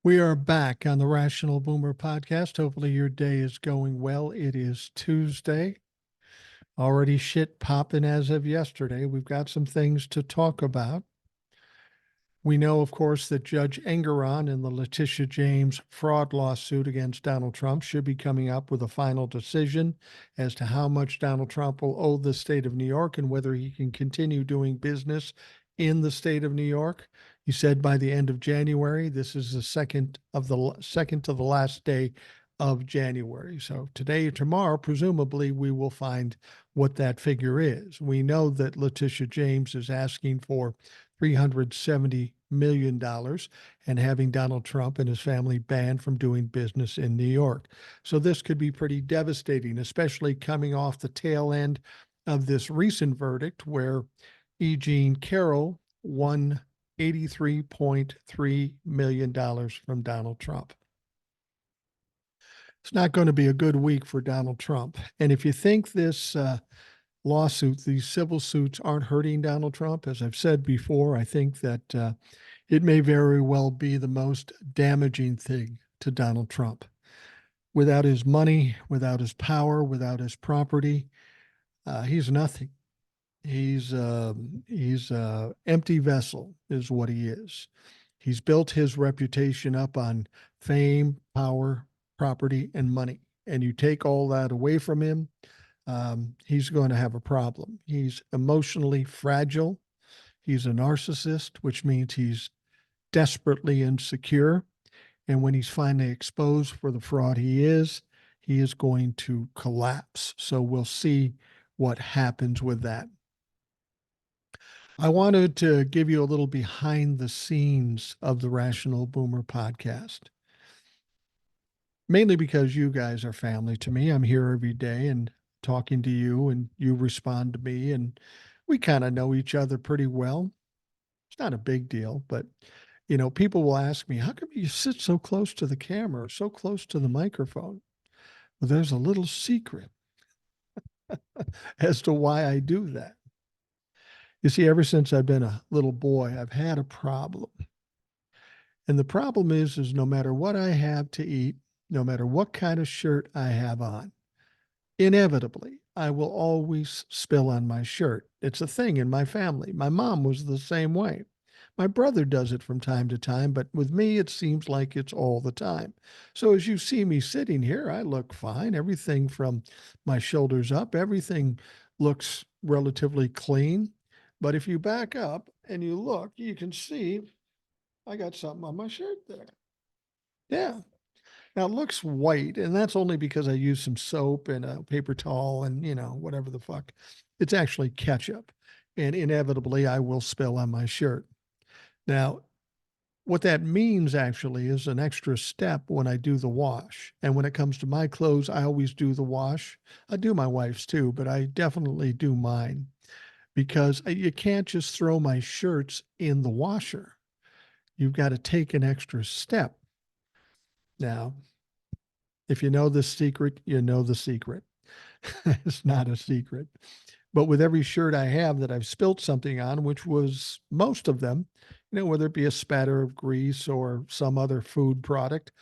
We are back on the Rational Boomer podcast. Hopefully, your day is going well. It is Tuesday, already shit popping as of yesterday. We've got some things to talk about. We know, of course, that Judge Engeron in the Letitia James fraud lawsuit against Donald Trump should be coming up with a final decision as to how much Donald Trump will owe the state of New York and whether he can continue doing business in the state of New York. He said by the end of January. This is the second to the last day of January. So today or tomorrow, presumably, we will find what that figure is. We know that Letitia James is asking for $370 million and having Donald Trump and his family banned from doing business in New York. So this could be pretty devastating, especially coming off the tail end of this recent verdict where E. Jean Carroll won $83.3 million from Donald Trump. It's not going to be a good week for Donald Trump. And if you think this lawsuit, these civil suits aren't hurting Donald Trump, as I've said before, I think that it may very well be the most damaging thing to Donald Trump. Without his money, without his power, without his property, he's nothing. He's a empty vessel is what he is. He's built his reputation up on fame, power, property, and money. And you take all that away from him, he's going to have a problem. He's emotionally fragile. He's a narcissist, which means he's desperately insecure. And when he's finally exposed for the fraud he is going to collapse. So we'll see what happens with that. I wanted to give you a little behind the scenes of the Rational Boomer podcast, mainly because you guys are family to me. I'm here every day and talking to you, and you respond to me, and we kind of know each other pretty well. It's not a big deal, but people will ask me, how come you sit so close to the camera, so close to the microphone? Well, there's a little secret as to why I do that. You see, ever since I've been a little boy, I've had a problem. And the problem is no matter what I have to eat, no matter what kind of shirt I have on, inevitably, I will always spill on my shirt. It's a thing in my family. My mom was the same way. My brother does it from time to time, but with me, it seems like it's all the time. So as you see me sitting here, I look fine. Everything from my shoulders up, everything looks relatively clean. But if you back up and you look, you can see I got something on my shirt there. Yeah. Now it looks white, and that's only because I used some soap and a paper towel and, whatever the fuck. It's actually ketchup. And inevitably, I will spill on my shirt. Now, what that means actually is an extra step when I do the wash. And when it comes to my clothes, I always do the wash. I do my wife's too, but I definitely do mine because you can't just throw my shirts in the washer. You've got to take an extra step. Now, if you know the secret, you know the secret. It's not a secret. But with every shirt I have that I've spilt something on, which was most of them, whether it be a spatter of grease or some other food product,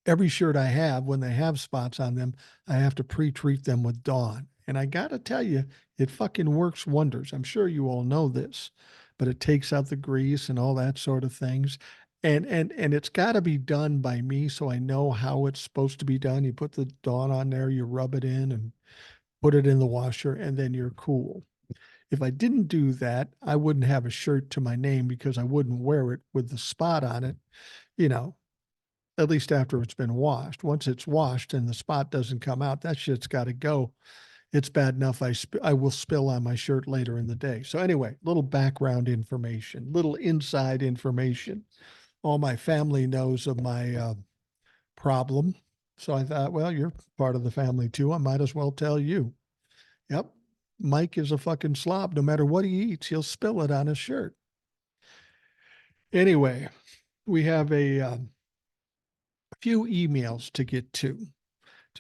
every shirt I have, when they have spots on them, I have to pre-treat them with Dawn. And I got to tell you, it fucking works wonders. I'm sure you all know this, but it takes out the grease and all that sort of things. And it's got to be done by me, so I know how it's supposed to be done. You put the Dawn on there, you rub it in and put it in the washer, and then you're cool. If I didn't do that, I wouldn't have a shirt to my name because I wouldn't wear it with the spot on it, at least after it's been washed. Once it's washed and the spot doesn't come out, that shit's got to go. It's bad enough I will spill on my shirt later in the day. So anyway, little background information, little inside information. All my family knows of my problem. So I thought, well, you're part of the family too. I might as well tell you. Yep. Mike is a fucking slob. No matter what he eats, he'll spill it on his shirt. Anyway, we have a few emails to get to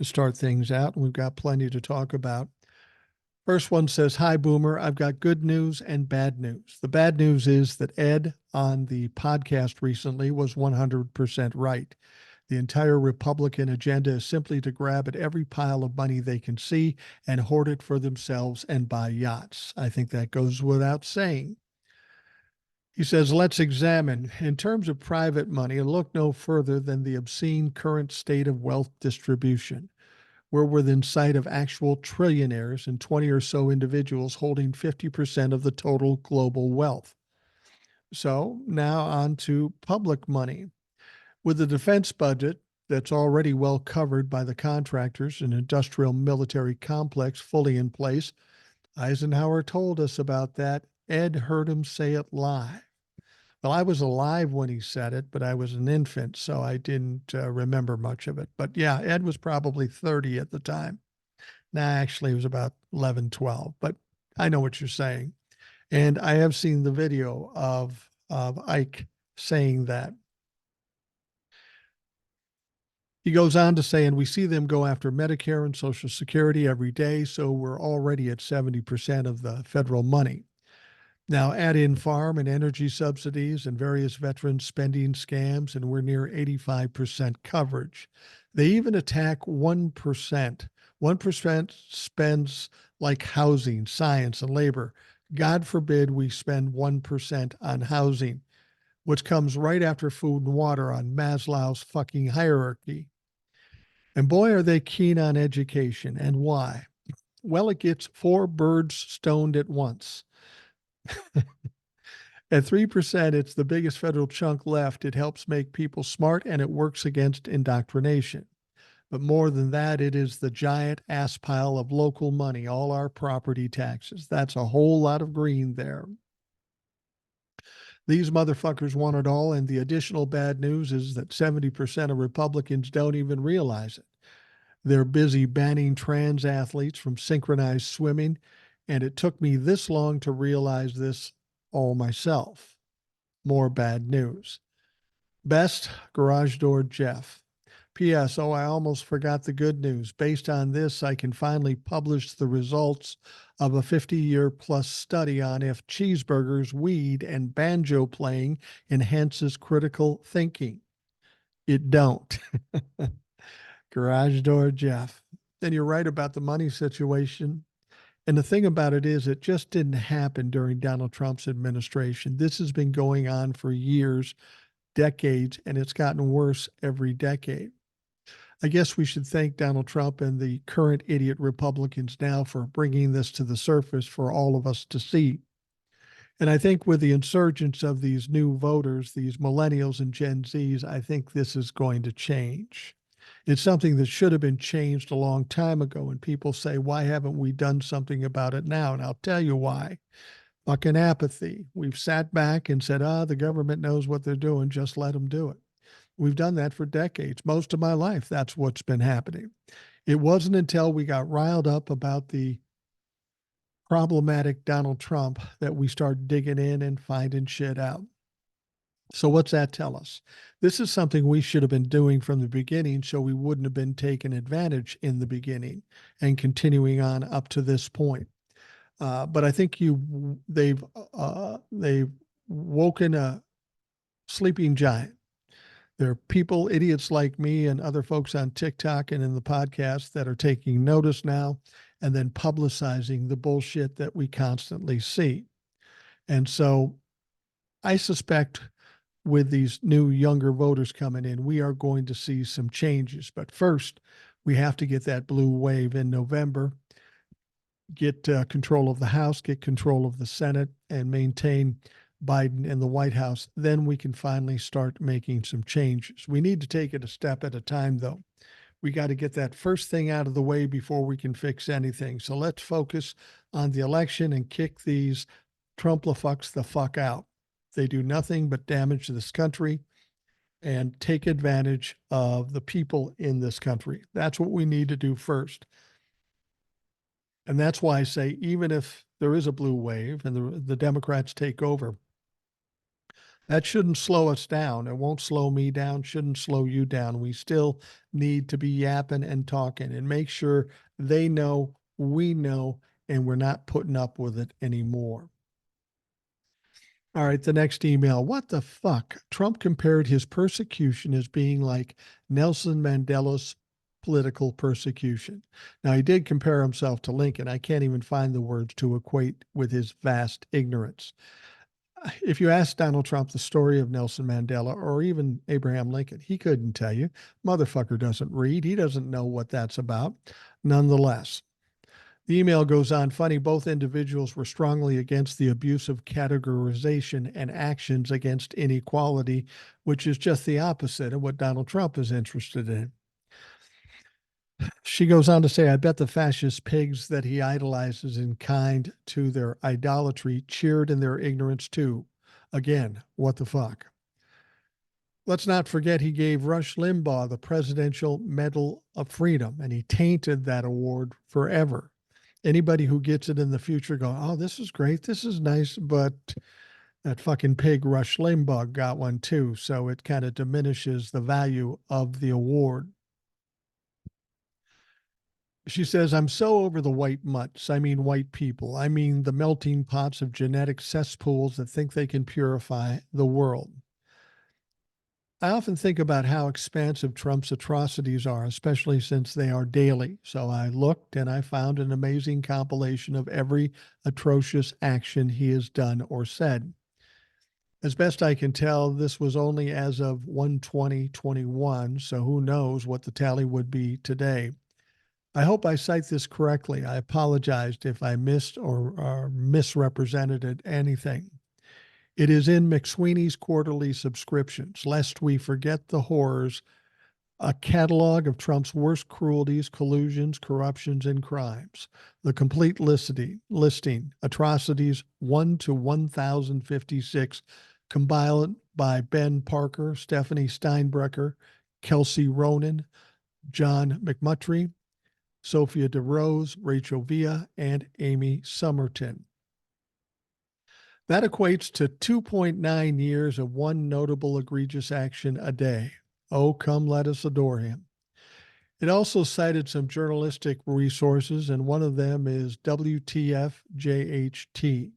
start things out. We've got plenty to talk about. First one says, "Hi, Boomer. I've got good news and bad news. The bad news is that Ed on the podcast recently was 100% right. The entire Republican agenda is simply to grab at every pile of money they can see and hoard it for themselves and buy yachts. I think that goes without saying." He says, "Let's examine, in terms of private money, and look no further than the obscene current state of wealth distribution. We're within sight of actual trillionaires and 20 or so individuals holding 50% of the total global wealth." So now on to public money. With the defense budget that's already well covered by the contractors and industrial military complex fully in place, Eisenhower told us about that. Ed heard him say it live. Well, I was alive when he said it, but I was an infant, so I didn't remember much of it. But yeah, Ed was probably 30 at the time. Nah, actually, it was about 11, 12, but I know what you're saying. And I have seen the video of Ike saying that. He goes on to say, "And we see them go after Medicare and Social Security every day, so we're already at 70% of the federal money. Now add in farm and energy subsidies and various veteran spending scams, and we're near 85% coverage. They even attack 1%. 1% spends like housing, science, and labor. God forbid we spend 1% on housing, which comes right after food and water on Maslow's fucking hierarchy. And boy, are they keen on education. And why? Well, it gets four birds stoned at once. At 3%, it's the biggest federal chunk left. It helps make people smart and it works against indoctrination. But more than that, it is the giant ass pile of local money, all our property taxes. That's a whole lot of green there. These motherfuckers want it all, and the additional bad news is that 70% of Republicans don't even realize it. They're busy banning trans athletes from synchronized swimming, and it took me this long to realize this all myself." More bad news. Best, Garage Door Jeff. "P.S. Oh, I almost forgot the good news. Based on this, I can finally publish the results of a 50-year-plus study on if cheeseburgers, weed, and banjo playing enhances critical thinking. It don't." Garage Door Jeff. And you're right about the money situation. And the thing about it is, it just didn't happen during Donald Trump's administration. This has been going on for years, decades, and it's gotten worse every decade. I guess we should thank Donald Trump and the current idiot Republicans now for bringing this to the surface for all of us to see. And I think with the insurgence of these new voters, these millennials and Gen Zs, I think this is going to change. It's something that should have been changed a long time ago. And people say, why haven't we done something about it now? And I'll tell you why. Fucking apathy. We've sat back and said, the government knows what they're doing. Just let them do it. We've done that for decades. Most of my life, that's what's been happening. It wasn't until we got riled up about the problematic Donald Trump that we started digging in and finding shit out. So what's that tell us? This is something we should have been doing from the beginning, so we wouldn't have been taken advantage in the beginning and continuing on up to this point. But I think they've woken a sleeping giant. There are people, idiots like me and other folks on TikTok and in the podcast that are taking notice now and then publicizing the bullshit that we constantly see. And so I suspect with these new younger voters coming in, we are going to see some changes. But first, we have to get that blue wave in November, get control of the House, get control of the Senate, and maintain Biden in the White House. Then we can finally start making some changes. We need to take it a step at a time, though. We got to get that first thing out of the way before we can fix anything. So let's focus on the election and kick these Trump-la-fucks the fuck out. They do nothing but damage to this country and take advantage of the people in this country. That's what we need to do first. And that's why I say, even if there is a blue wave and the Democrats take over, that shouldn't slow us down. It won't slow me down, shouldn't slow you down. We still need to be yapping and talking and make sure they know, we know, and we're not putting up with it anymore. All right, the next email. What the fuck? Trump compared his persecution as being like Nelson Mandela's political persecution. Now, he did compare himself to Lincoln. I can't even find the words to equate with his vast ignorance. If you ask Donald Trump the story of Nelson Mandela or even Abraham Lincoln, he couldn't tell you. Motherfucker doesn't read. He doesn't know what that's about. Nonetheless, the email goes on. Funny, both individuals were strongly against the abuse of categorization and actions against inequality, which is just the opposite of what Donald Trump is interested in. She goes on to say, I bet the fascist pigs that he idolizes in kind to their idolatry cheered in their ignorance too. Again, what the fuck? Let's not forget he gave Rush Limbaugh the Presidential Medal of Freedom, and he tainted that award forever. Anybody who gets it in the future go, oh, this is great, this is nice, but that fucking pig Rush Limbaugh got one too, so it kind of diminishes the value of the award. She says, I'm so over the white mutts. I mean, white people. I mean, the melting pots of genetic cesspools that think they can purify the world. I often think about how expansive Trump's atrocities are, especially since they are daily. So I looked and I found an amazing compilation of every atrocious action he has done or said. As best I can tell, this was only as of 1/20/21, so who knows what the tally would be today. I hope I cite this correctly. I apologized if I missed or misrepresented anything. It is in McSweeney's quarterly subscriptions, lest we forget the horrors, a catalog of Trump's worst cruelties, collusions, corruptions, and crimes. The complete listing atrocities 1 to 1056, compiled by Ben Parker, Stephanie Steinbrecher, Kelsey Ronan, John McMurtry, Sophia DeRose, Rachel Villa, and Amy Somerton. That equates to 2.9 years of one notable egregious action a day. Oh, come let us adore him. It also cited some journalistic resources, and one of them is WTFJHT.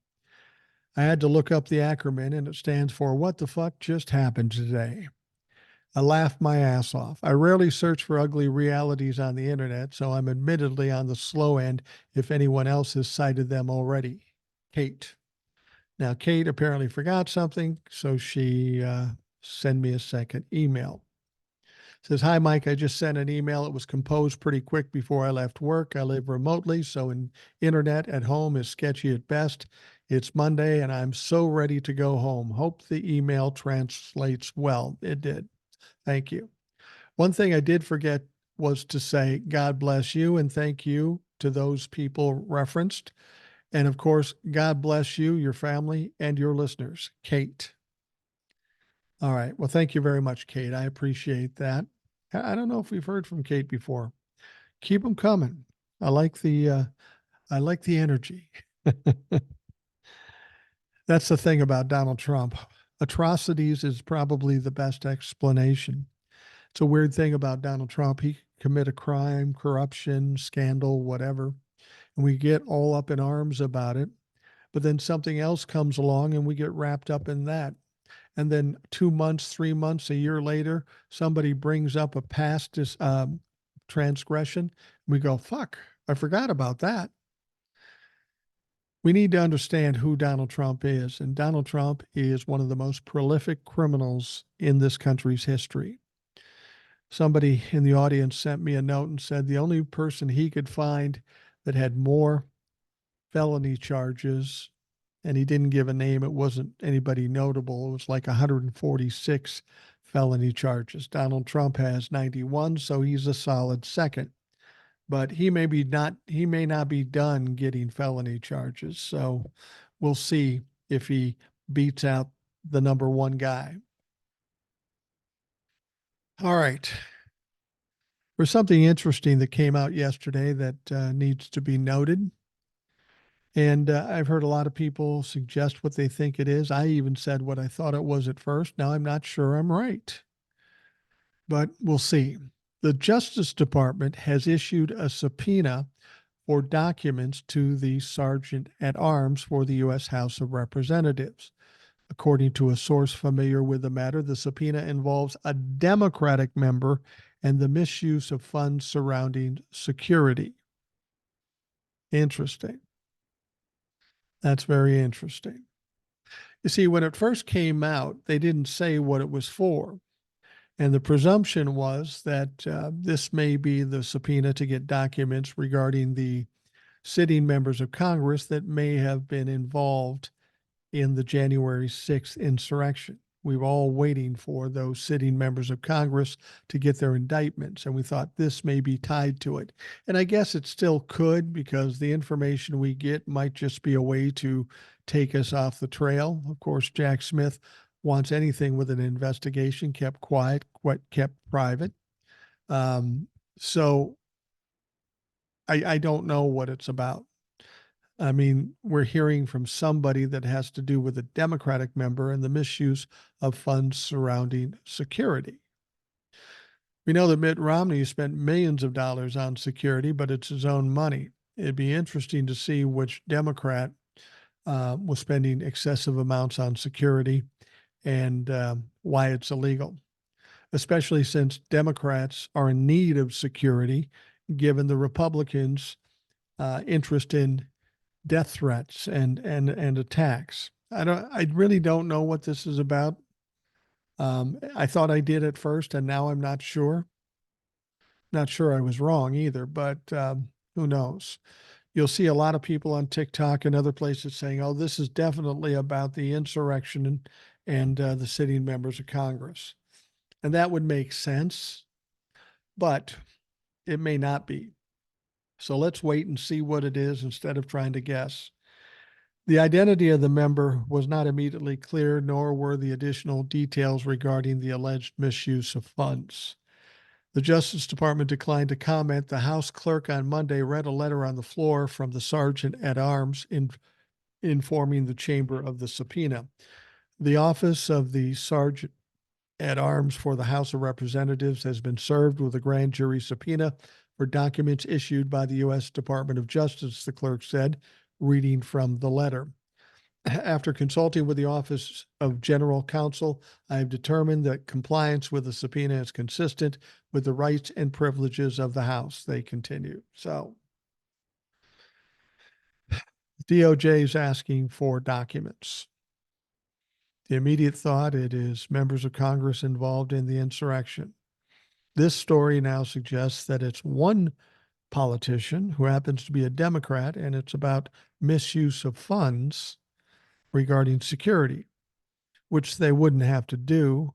I had to look up the acronym, and it stands for What the Fuck Just Happened Today. I laughed my ass off. I rarely search for ugly realities on the internet, so I'm admittedly on the slow end if anyone else has cited them already. Kate. Now, Kate apparently forgot something, so she sent me a second email. Says, hi, Mike. I just sent an email. It was composed pretty quick before I left work. I live remotely, so internet at home is sketchy at best. It's Monday, and I'm so ready to go home. Hope the email translates well. It did. Thank you. One thing I did forget was to say, God bless you, and thank you to those people referenced. And of course, God bless you, your family, and your listeners. Kate. All right. Well, thank you very much, Kate. I appreciate that. I don't know if we've heard from Kate before. Keep them coming. I like the energy. That's the thing about Donald Trump. Atrocities is probably the best explanation. It's a weird thing about Donald Trump. He commit a crime, corruption, scandal, whatever, and we get all up in arms about it. But then something else comes along and we get wrapped up in that. And then 2 months, 3 months, a year later, somebody brings up a past transgression. And we go, fuck, I forgot about that. We need to understand who Donald Trump is. And Donald Trump is one of the most prolific criminals in this country's history. Somebody in the audience sent me a note and said the only person he could find that had more felony charges, and he didn't give a name, it wasn't anybody notable, it was like 146 felony charges. Donald Trump has 91, so he's a solid second. But he may not be done getting felony charges. So we'll see if he beats out the number one guy. All right. There's something interesting that came out yesterday that needs to be noted. And I've heard a lot of people suggest what they think it is. I even said what I thought it was at first. Now I'm not sure I'm right, but we'll see. The Justice Department has issued a subpoena for documents to the Sergeant at Arms for the U.S. House of Representatives. According to a source familiar with the matter, the subpoena involves a Democratic member and the misuse of funds surrounding security. Interesting. That's very interesting. You see, when it first came out, they didn't say what it was for. And the presumption was that this may be the subpoena to get documents regarding the sitting members of Congress that may have been involved in the January 6th insurrection. We were all waiting for those sitting members of Congress to get their indictments, and we thought this may be tied to it. And I guess it still could, because the information we get might just be a way to take us off the trail. Of course, Jack Smith wants anything with an investigation kept quiet, kept private. So I don't know what it's about. I mean, we're hearing from somebody that has to do with a Democratic member and the misuse of funds surrounding security. We know that Mitt Romney spent millions of dollars on security, but it's his own money. It'd be interesting to see which Democrat was spending excessive amounts on security and why it's illegal, especially since Democrats are in need of security, given the Republicans' interest in death threats and attacks. I really don't know what this is about. I thought I did at first, and now I'm not sure. Not sure I was wrong either, but who knows? You'll see a lot of people on TikTok and other places saying, "Oh, this is definitely about the insurrection and the sitting members of Congress," and that would make sense, but it may not be. So let's wait and see what it is instead of trying to guess. The identity of the member was not immediately clear, nor were the additional details regarding the alleged misuse of funds. The Justice Department declined to comment. The House clerk on Monday read a letter on the floor from the Sergeant at Arms informing the chamber of the subpoena. The office of the Sergeant at Arms for the House of Representatives has been served with a grand jury subpoena for documents issued by the U.S. Department of Justice, the clerk said, reading from the letter. After consulting with the Office of General Counsel, I have determined that compliance with the subpoena is consistent with the rights and privileges of the House, they continue. So, DOJ is asking for documents. The immediate thought, it is members of Congress involved in the insurrection. This story now suggests that it's one politician who happens to be a Democrat, and it's about misuse of funds regarding security, which they wouldn't have to do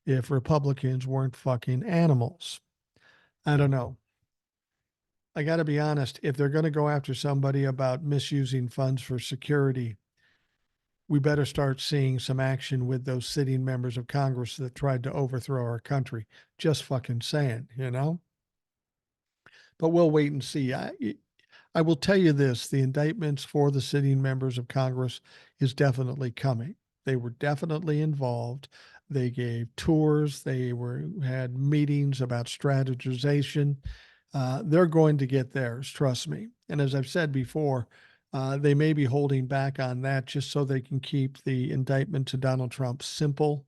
if Republicans weren't fucking animals. I don't know. I got to be honest, if they're going to go after somebody about misusing funds for security, we better start seeing some action with those sitting members of Congress that tried to overthrow our country. Just fucking saying, you know? But we'll wait and see. I will tell you this, the indictments for the sitting members of Congress is definitely coming. They were definitely involved. They gave tours. They had meetings about strategization. They're going to get theirs, trust me. And as I've said before, they may be holding back on that just so they can keep the indictment to Donald Trump simple,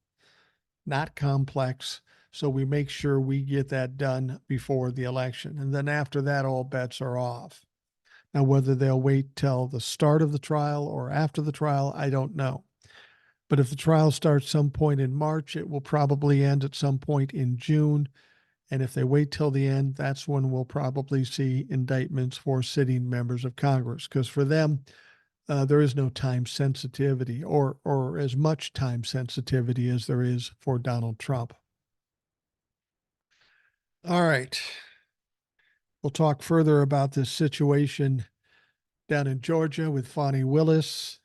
not complex. So we make sure we get that done before the election. And then after that, all bets are off. Now, whether they'll wait till the start of the trial or after the trial, I don't know. But if the trial starts some point in March, it will probably end at some point in June. And if they wait till the end, that's when we'll probably see indictments for sitting members of Congress. Because for them, there is no time sensitivity or as much time sensitivity as there is for Donald Trump. All right. We'll talk further about this situation down in Georgia with Fani Willis.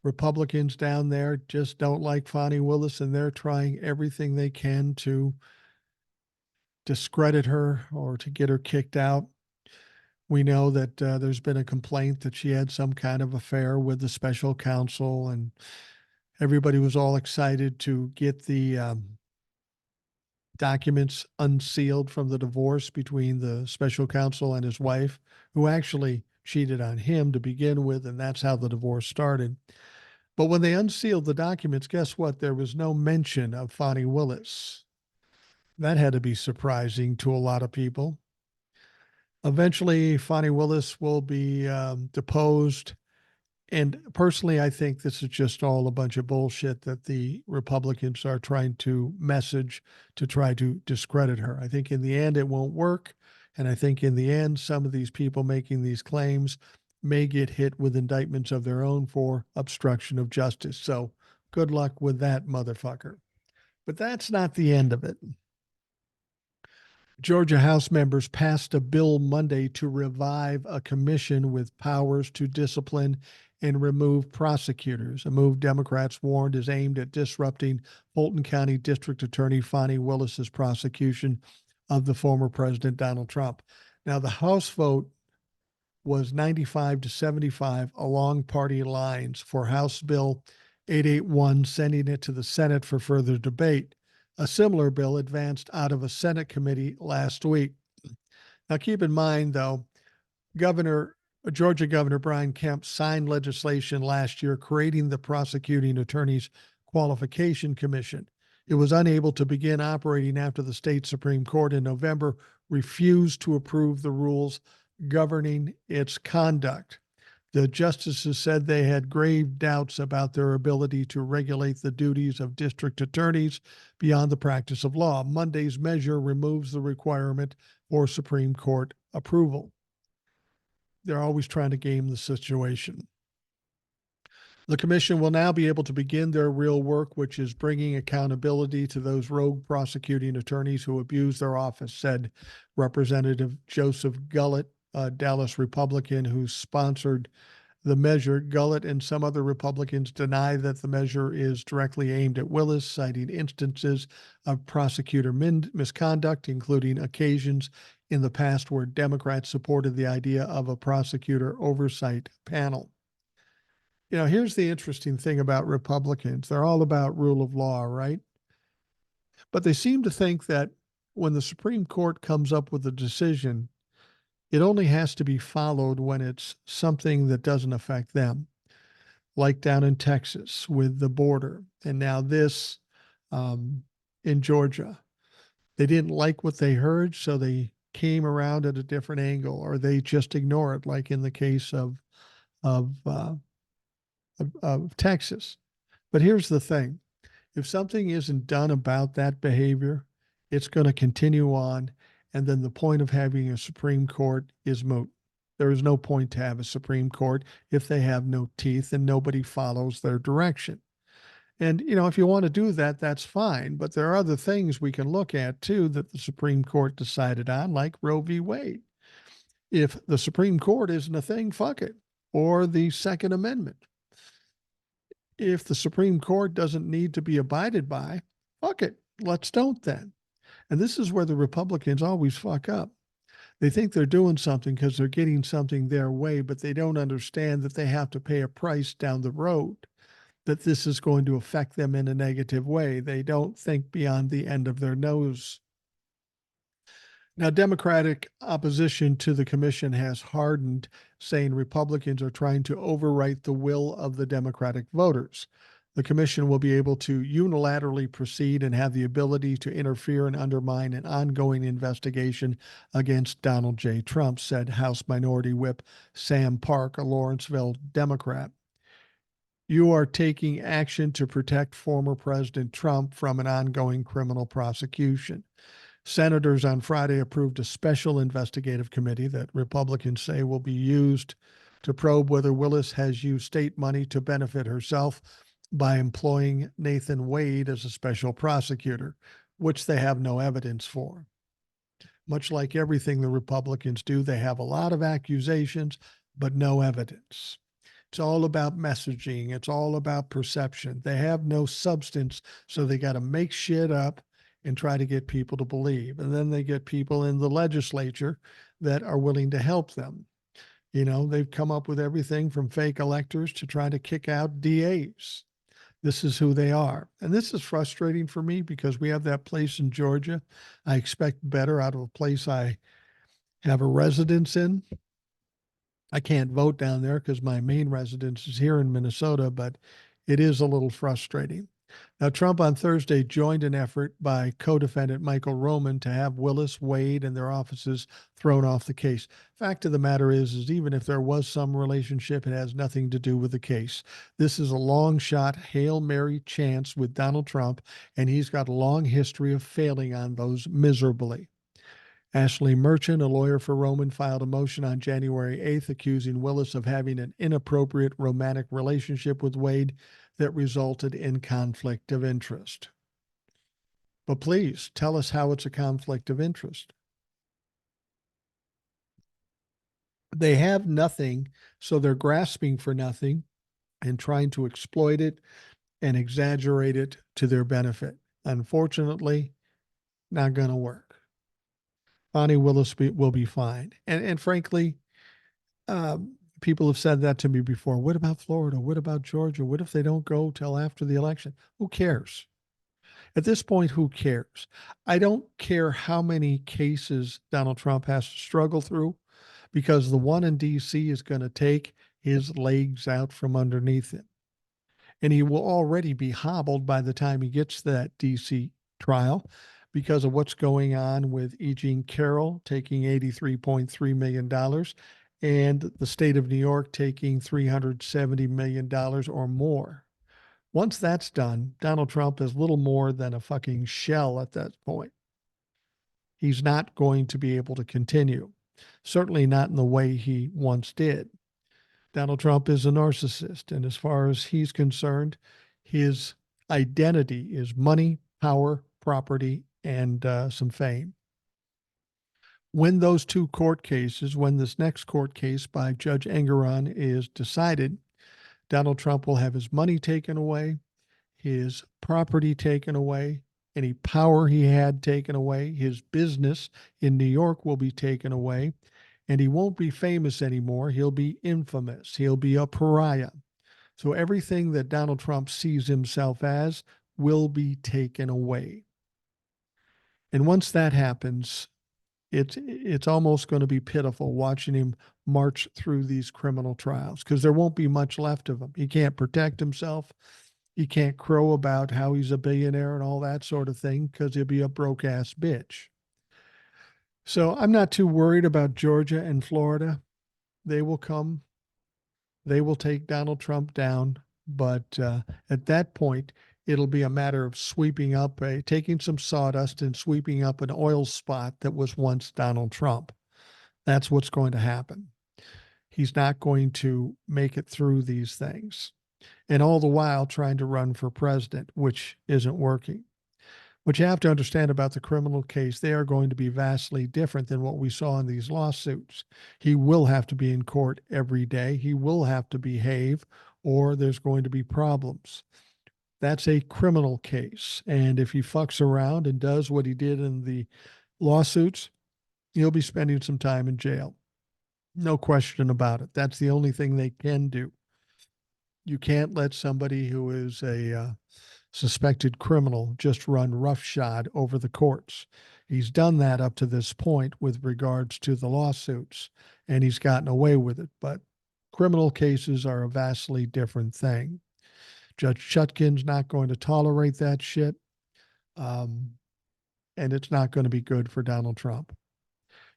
Republicans down there just don't like Fani Willis, and they're trying everything they can to discredit her or to get her kicked out. We know that there's been a complaint that she had some kind of affair with the special counsel, and everybody was all excited to get the documents unsealed from the divorce between the special counsel and his wife, who actually cheated on him to begin with, and that's how the divorce started. But when they unsealed the documents, guess what? There was no mention of Fani Willis. That had to be surprising to a lot of people. Eventually, Fani Willis will be deposed. And personally, I think this is just all a bunch of bullshit that the Republicans are trying to message to try to discredit her. I think in the end, it won't work. And I think in the end, some of these people making these claims may get hit with indictments of their own for obstruction of justice. So good luck with that, motherfucker. But that's not the end of it. Georgia House members passed a bill Monday to revive a commission with powers to discipline and remove prosecutors, a move Democrats warned is aimed at disrupting Fulton County District Attorney Fani Willis's prosecution of the former President Donald Trump. Now, the House vote was 95 to 75 along party lines for House Bill 881, sending it to the Senate for further debate. A similar bill advanced out of a Senate committee last week. Now, keep in mind, though, Georgia Governor Brian Kemp signed legislation last year creating the Prosecuting Attorneys Qualification Commission. It was unable to begin operating after the state Supreme Court in November refused to approve the rules governing its conduct. The justices said they had grave doubts about their ability to regulate the duties of district attorneys beyond the practice of law. Monday's measure removes the requirement for Supreme Court approval. They're always trying to game the situation. The commission will now be able to begin their real work, which is bringing accountability to those rogue prosecuting attorneys who abuse their office, said Representative Joseph Gullett, a Dallas Republican who sponsored the measure. Gullett and some other Republicans deny that the measure is directly aimed at Willis, citing instances of prosecutor misconduct, including occasions in the past where Democrats supported the idea of a prosecutor oversight panel. You know, here's the interesting thing about Republicans. They're all about rule of law, right? But they seem to think that when the Supreme Court comes up with a decision, it only has to be followed when it's something that doesn't affect them, like down in Texas with the border. And now this in Georgia. They didn't like what they heard, so they came around at a different angle, or they just ignore it, like in the case of Texas. But here's the thing. If something isn't done about that behavior, it's going to continue on. And then the point of having a Supreme Court is moot. There is no point to have a Supreme Court if they have no teeth and nobody follows their direction. And, you know, if you want to do that, that's fine. But there are other things we can look at, too, that the Supreme Court decided on, like Roe v. Wade. If the Supreme Court isn't a thing, fuck it. Or the Second Amendment. If the Supreme Court doesn't need to be abided by, fuck it. Let's don't then. And this is where the Republicans always fuck up. They think they're doing something because they're getting something their way, but they don't understand that they have to pay a price down the road, that this is going to affect them in a negative way. They don't think beyond the end of their nose. Now, Democratic opposition to the commission has hardened, saying Republicans are trying to overwrite the will of the Democratic voters. The commission will be able to unilaterally proceed and have the ability to interfere and undermine an ongoing investigation against Donald J. Trump, said House Minority Whip Sam Park, a Lawrenceville Democrat. You are taking action to protect former President Trump from an ongoing criminal prosecution. Senators on Friday approved a special investigative committee that Republicans say will be used to probe whether Willis has used state money to benefit herself by employing Nathan Wade as a special prosecutor, which they have no evidence for. Much like everything the Republicans do, they have a lot of accusations, but no evidence. It's all about messaging. It's all about perception. They have no substance, so they got to make shit up and try to get people to believe. And then they get people in the legislature that are willing to help them. You know, they've come up with everything from fake electors to try to kick out DAs. This is who they are. And this is frustrating for me because we have that place in Georgia. I expect better out of a place I have a residence in. I can't vote down there because my main residence is here in Minnesota, but it is a little frustrating. Now, Trump on Thursday joined an effort by co-defendant Michael Roman to have Willis, Wade, and their offices thrown off the case. Fact of the matter is even if there was some relationship, it has nothing to do with the case. This is a long shot Hail Mary chance with Donald Trump, and he's got a long history of failing on those miserably. Ashley Merchant, a lawyer for Roman, filed a motion on January 8th accusing Willis of having an inappropriate romantic relationship with Wade that resulted in conflict of interest. But please tell us how it's a conflict of interest. They have nothing, so they're grasping for nothing and trying to exploit it and exaggerate it to their benefit. Unfortunately, not going to work. Bonnie Willis will be fine. And frankly, people have said that to me before. What about Florida? What about Georgia? What if they don't go till after the election? Who cares? At this point, who cares? I don't care how many cases Donald Trump has to struggle through because the one in D.C. is going to take his legs out from underneath him. And he will already be hobbled by the time he gets to that D.C. trial because of what's going on with E. Jean Carroll taking $83.3 million and the state of New York taking $370 million or more. Once that's done, Donald Trump is little more than a fucking shell at that point. He's not going to be able to continue, certainly not in the way he once did. Donald Trump is a narcissist, and as far as he's concerned, his identity is money, power, property, and some fame. When those two court cases, when this next court case by Judge Engeron is decided, Donald Trump will have his money taken away, his property taken away, any power he had taken away, his business in New York will be taken away, and he won't be famous anymore. He'll be infamous. He'll be a pariah. So everything that Donald Trump sees himself as will be taken away. And once that happens, it's almost going to be pitiful watching him march through these criminal trials because there won't be much left of him. He can't protect himself. He can't crow about how he's a billionaire and all that sort of thing because he'll be a broke ass bitch. So I'm not too worried about Georgia and Florida. They will come. They will take Donald Trump down. But at that point, it'll be a matter of sweeping up, taking some sawdust and sweeping up an oil spot that was once Donald Trump. That's what's going to happen. He's not going to make it through these things. And all the while trying to run for president, which isn't working. What you have to understand about the criminal case, they are going to be vastly different than what we saw in these lawsuits. He will have to be in court every day. He will have to behave, or there's going to be problems. That's a criminal case. And if he fucks around and does what he did in the lawsuits, he'll be spending some time in jail. No question about it. That's the only thing they can do. You can't let somebody who is a suspected criminal just run roughshod over the courts. He's done that up to this point with regards to the lawsuits, and he's gotten away with it. But criminal cases are a vastly different thing. Judge Chutkin's not going to tolerate that shit, and it's not going to be good for Donald Trump.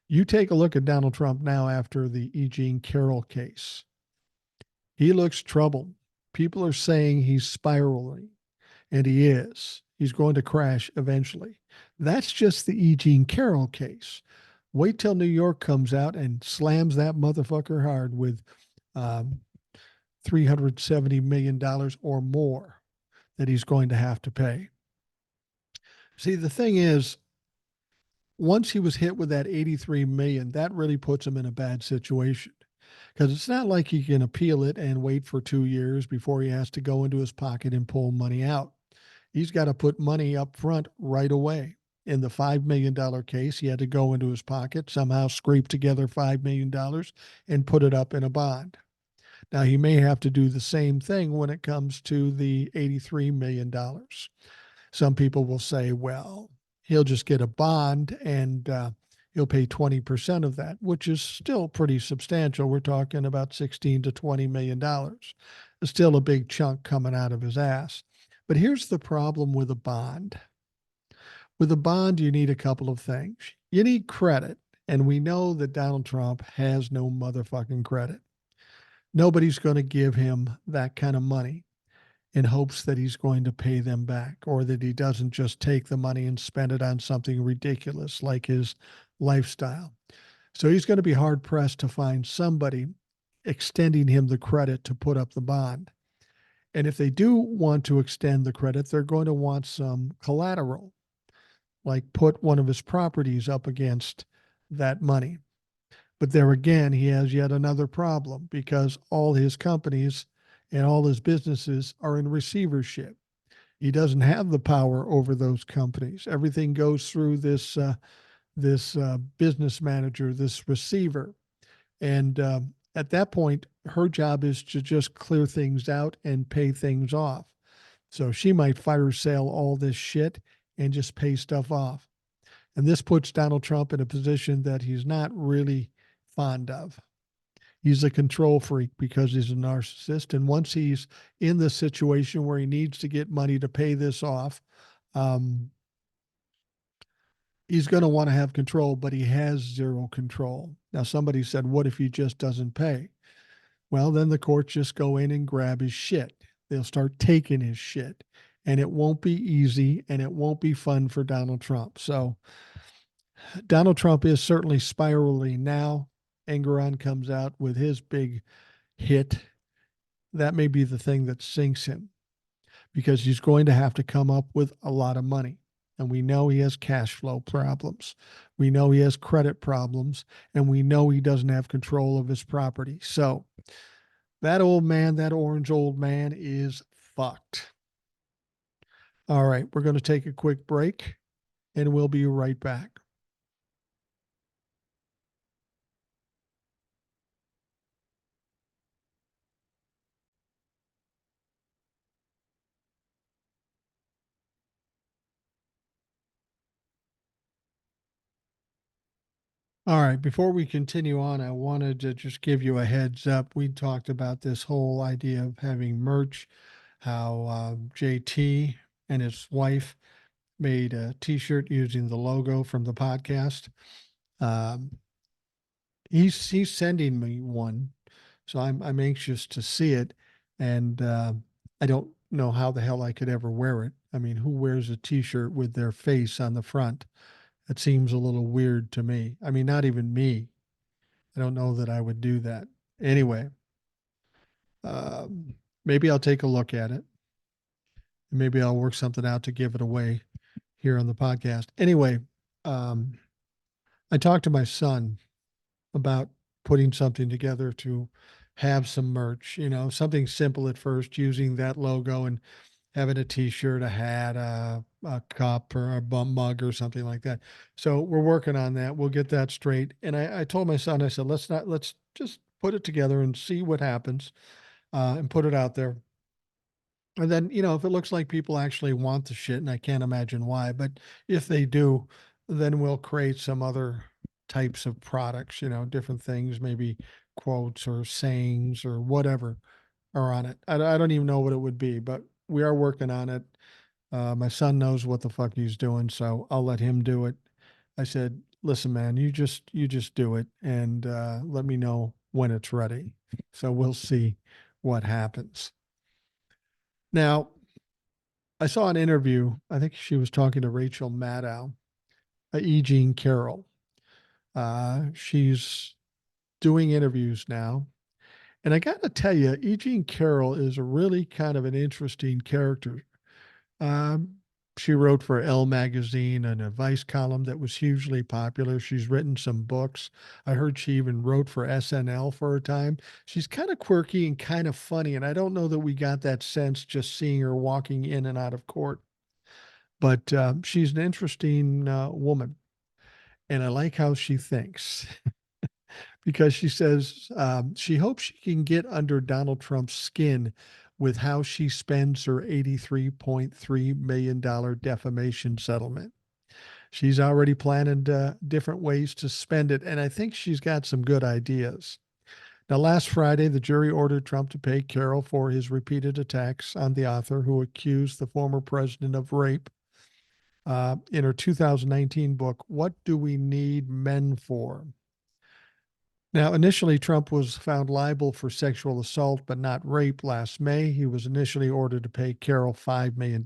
You take a look at Donald Trump now after the E. Jean Carroll case. He looks troubled. People are saying he's spiraling, and he is. He's going to crash eventually. That's just the E. Jean Carroll case. Wait till New York comes out and slams that motherfucker hard with $370 million or more that he's going to have to pay. See, the thing is, once he was hit with that 83 million, that really puts him in a bad situation. Because it's not like he can appeal it and wait for 2 years before he has to go into his pocket and pull money out. He's got to put money up front right away. In the $5 million case, he had to go into his pocket, somehow scrape together $5 million and put it up in a bond. Now, he may have to do the same thing when it comes to the $83 million. Some people will say, well, he'll just get a bond and he'll pay 20% of that, which is still pretty substantial. We're talking about 16 to $20 million. It's still a big chunk coming out of his ass. But here's the problem with a bond. With a bond, you need a couple of things. You need credit. And we know that Donald Trump has no motherfucking credit. Nobody's going to give him that kind of money in hopes that he's going to pay them back, or that he doesn't just take the money and spend it on something ridiculous like his lifestyle. So he's going to be hard pressed to find somebody extending him the credit to put up the bond. And if they do want to extend the credit, they're going to want some collateral, like put one of his properties up against that money. But there again, he has yet another problem because all his companies and all his businesses are in receivership. He doesn't have the power over those companies. Everything goes through this business manager, this receiver, and at that point, her job is to just clear things out and pay things off. So she might fire sale all this shit and just pay stuff off. And this puts Donald Trump in a position that he's not really fond of. He's a control freak because he's a narcissist. And once he's in the situation where he needs to get money to pay this off, um, he's going to want to have control, but he has zero control. Now, somebody said, what if he just doesn't pay? Well, then the courts just go in and grab his shit. They'll start taking his shit. And it won't be easy and it won't be fun for Donald Trump. So Donald Trump is certainly spiraling now. Engeron comes out with his big hit. That may be the thing that sinks him because he's going to have to come up with a lot of money. And we know he has cash flow problems. We know he has credit problems. And we know he doesn't have control of his property. So that old man, that orange old man is fucked. All right, we're going to take a quick break and we'll be right back. All right, before we continue on, I wanted to just give you a heads up. We talked about this whole idea of having merch, how JT and his wife made a t-shirt using the logo from the podcast. Um, he's sending me one, so I'm anxious to see it, and I don't know how the hell I could ever wear it. I mean, who wears a t-shirt with their face on the front? It seems a little weird to me. I mean, not even me. I don't know that I would do that. Anyway, maybe I'll take a look at it. Maybe I'll work something out to give it away here on the podcast. Anyway, um, I talked to my son about putting something together to have some merch, something simple at first, using that logo and having a t-shirt, a hat, a cup or a bum mug or something like that. So we're working on that. We'll get that straight. And I told my son, I said, let's just put it together and see what happens, and put it out there. And then, if it looks like people actually want the shit, and I can't imagine why, but if they do, then we'll create some other types of products, different things, maybe quotes or sayings or whatever are on it. I don't even know what it would be, but we are working on it. My son knows what the fuck he's doing, so I'll let him do it. I said, listen, man, you just do it and let me know when it's ready. So we'll see what happens. Now, I saw an interview. I think she was talking to Rachel Maddow, E. Jean Carroll. She's doing interviews now. And I got to tell you, E. Jean Carroll is a really kind of an interesting character. Um, she wrote for Elle magazine an advice column that was hugely popular. She's written some books. I heard she even wrote for SNL for a time. She's kind of quirky and kind of funny, and I don't know that we got that sense just seeing her walking in and out of court. But she's an interesting woman, and I like how she thinks. because she says she hopes she can get under Donald Trump's skin with how she spends her $83.3 million defamation settlement. She's already planning different ways to spend it, and I think she's got some good ideas. Now, last Friday, the jury ordered Trump to pay Carroll for his repeated attacks on the author who accused the former president of rape. In her 2019 book, What Do We Need Men For? Now, initially, Trump was found liable for sexual assault, but not rape last May. He was initially ordered to pay Carroll $5 million,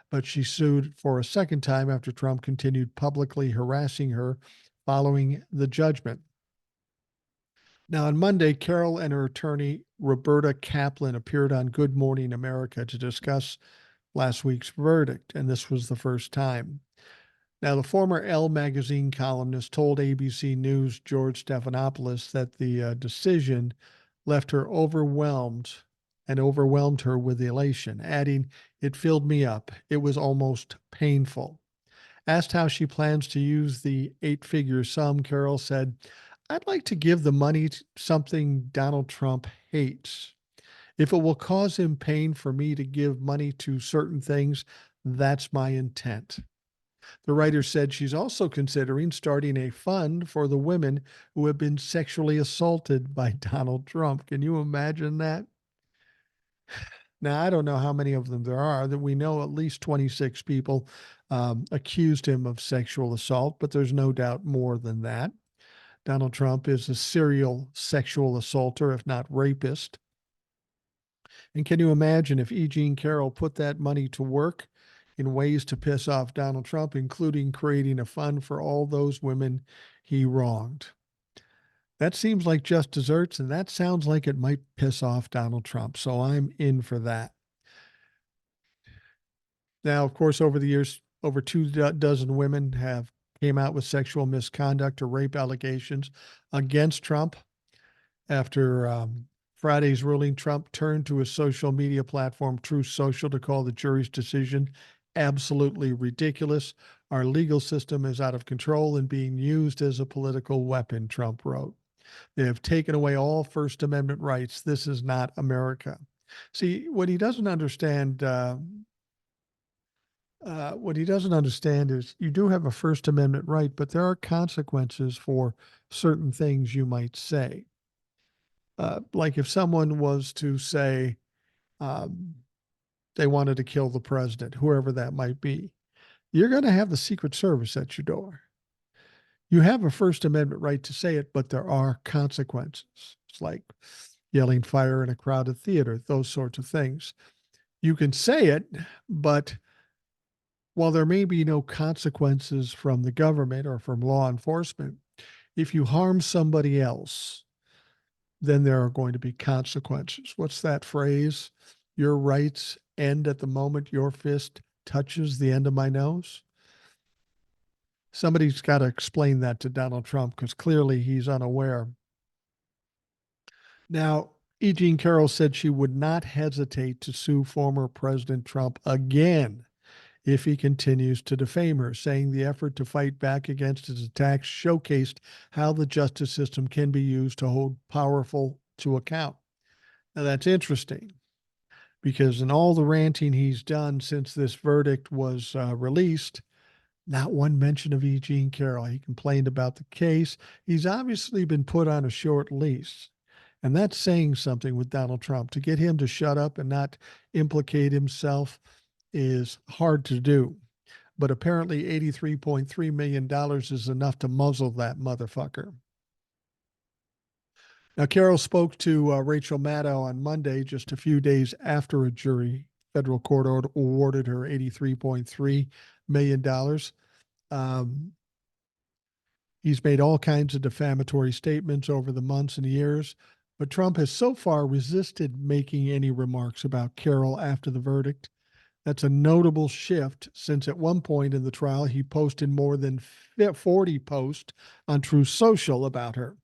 but she sued for a second time after Trump continued publicly harassing her following the judgment. Now, on Monday, Carroll and her attorney, Roberta Kaplan, appeared on Good Morning America to discuss last week's verdict, and this was the first time. Now, the former Elle magazine columnist told ABC News' George Stephanopoulos that the decision left her overwhelmed and overwhelmed her with elation, adding, "It filled me up. It was almost painful." Asked how she plans to use the eight-figure sum, Carroll said, "I'd like to give the money to something Donald Trump hates. If it will cause him pain for me to give money to certain things, that's my intent." The writer said she's also considering starting a fund for the women who have been sexually assaulted by Donald Trump. Can you imagine that? Now, I don't know how many of them there are. That we know at least 26 people accused him of sexual assault, but there's no doubt more than that. Donald Trump is a serial sexual assaulter, if not rapist. And can you imagine if E. Jean Carroll put that money to work in ways to piss off Donald Trump, including creating a fund for all those women he wronged? That seems like just desserts, and that sounds like it might piss off Donald Trump. So I'm in for that. Now, of course, over the years, over two dozen women have came out with sexual misconduct or rape allegations against Trump. After Friday's ruling, Trump turned to his social media platform, Truth Social, to call the jury's decision absolutely ridiculous. Our legal system is out of control and being used as a political weapon, Trump wrote. They have taken away all First Amendment rights. This is not America. See, what he doesn't understand is you do have a First Amendment right, but there are consequences for certain things you might say. Like if someone was to say um, they wanted to kill the president, whoever that might be, you're going to have the Secret Service at your door. You have a First Amendment right to say it, but there are consequences. It's like yelling fire in a crowded theater, those sorts of things. You can say it, but while there may be no consequences from the government or from law enforcement, if you harm somebody else, then there are going to be consequences. What's that phrase? Your rights end at the moment your fist touches the end of my nose. Somebody's got to explain that to Donald Trump because clearly he's unaware. Now, E. Jean Carroll said she would not hesitate to sue former President Trump again if he continues to defame her, saying the effort to fight back against his attacks showcased how the justice system can be used to hold powerful to account. Now, that's interesting because in all the ranting he's done since this verdict was released, not one mention of E. Jean Carroll. He complained about the case. He's obviously been put on a short leash. And that's saying something with Donald Trump. To get him to shut up and not implicate himself is hard to do. But apparently $83.3 million is enough to muzzle that motherfucker. Now, Carroll spoke to Rachel Maddow on Monday, just a few days after a federal court awarded her $83.3 million. He's made all kinds of defamatory statements over the months and years, but Trump has so far resisted making any remarks about Carroll after the verdict. That's a notable shift since at one point in the trial, he posted more than 40 posts on Truth Social about her.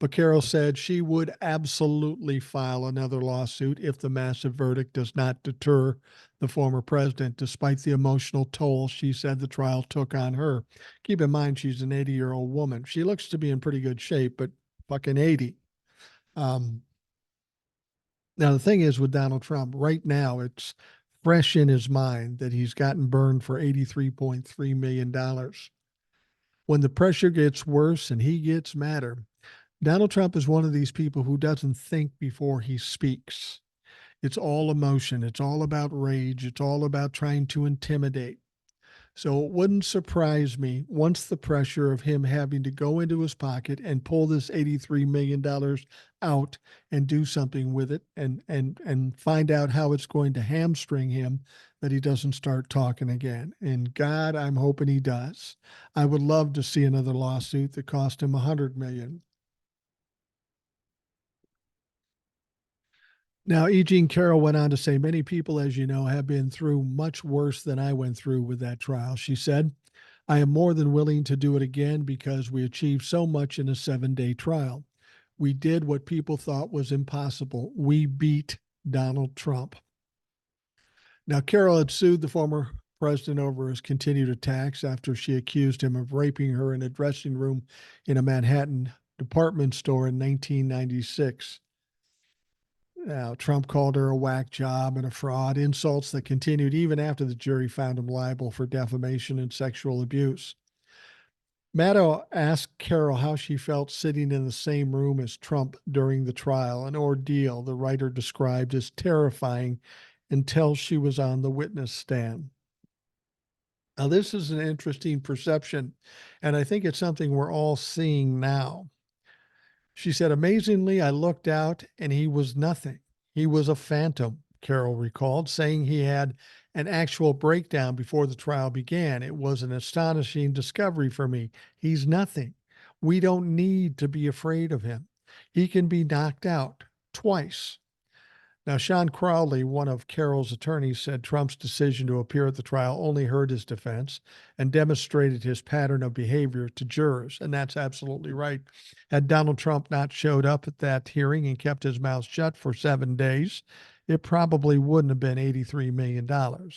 But Carroll said she would absolutely file another lawsuit if the massive verdict does not deter the former president, despite the emotional toll she said the trial took on her. Keep in mind, she's an 80-year-old woman. She looks to be in pretty good shape, but fucking 80. Um, Now, the thing is with Donald Trump, right now, it's fresh in his mind that he's gotten burned for $83.3 million. When the pressure gets worse and he gets madder, Donald Trump is one of these people who doesn't think before he speaks. It's all emotion. It's all about rage. It's all about trying to intimidate. So it wouldn't surprise me once the pressure of him having to go into his pocket and pull this $83 million out and do something with it and find out how it's going to hamstring him that he doesn't start talking again. And God, I'm hoping he does. I would love to see another lawsuit that cost him $100 million. Now, E. Jean Carroll went on to say, many people, as you know, have been through much worse than I went through with that trial. She said, I am more than willing to do it again because we achieved so much in a 7-day trial. We did what people thought was impossible. We beat Donald Trump. Now, Carroll had sued the former president over his continued attacks after she accused him of raping her in a dressing room in a Manhattan department store in 1996. Now, Trump called her a whack job and a fraud, insults that continued even after the jury found him liable for defamation and sexual abuse. Maddow asked Carroll how she felt sitting in the same room as Trump during the trial, an ordeal the writer described as terrifying until she was on the witness stand. Now, this is an interesting perception, and I think it's something we're all seeing now. She said, amazingly, I looked out and he was nothing. He was a phantom, Carroll recalled, saying he had an actual breakdown before the trial began. It was an astonishing discovery for me. He's nothing. We don't need to be afraid of him. He can be knocked out twice. Now, Sean Crowley, one of Carroll's attorneys, said Trump's decision to appear at the trial only hurt his defense and demonstrated his pattern of behavior to jurors. And that's absolutely right. Had Donald Trump not showed up at that hearing and kept his mouth shut for 7 days, it probably wouldn't have been $83 million.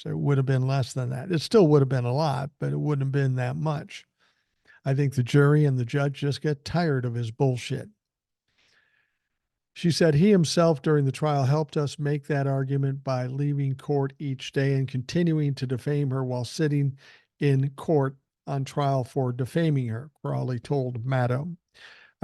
It would have been less than that. It still would have been a lot, but it wouldn't have been that much. I think the jury and the judge just get tired of his bullshit. She said he himself during the trial helped us make that argument by leaving court each day and continuing to defame her while sitting in court on trial for defaming her, Crawley told Maddow.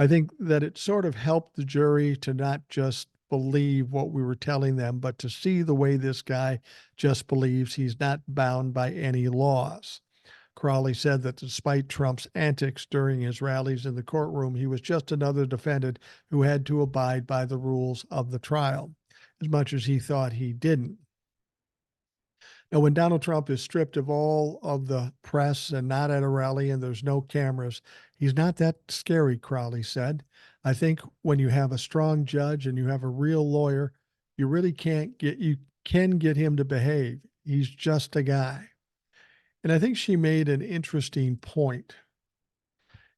I think that it sort of helped the jury to not just believe what we were telling them, but to see the way this guy just believes he's not bound by any laws. Crowley said that despite Trump's antics during his rallies in the courtroom, he was just another defendant who had to abide by the rules of the trial, as much as he thought he didn't. Now, when Donald Trump is stripped of all of the press and not at a rally and there's no cameras, he's not that scary, Crowley said. I think when you have a strong judge and you have a real lawyer, you can get him to behave. He's just a guy. And I think she made an interesting point.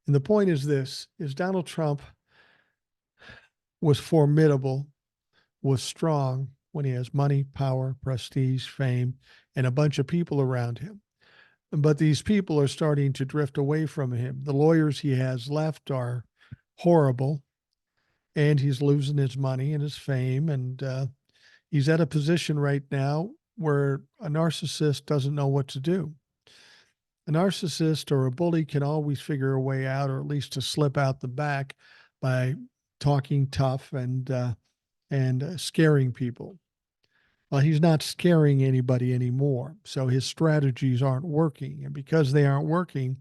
And the point is this, is Donald Trump was formidable, was strong when he has money, power, prestige, fame, and a bunch of people around him. But these people are starting to drift away from him. The lawyers he has left are horrible, and he's losing his money and his fame. And he's at a position right now where a narcissist doesn't know what to do. A narcissist or a bully can always figure a way out, or at least to slip out the back by talking tough and scaring people. Well, he's not scaring anybody anymore, so his strategies aren't working, and because they aren't working,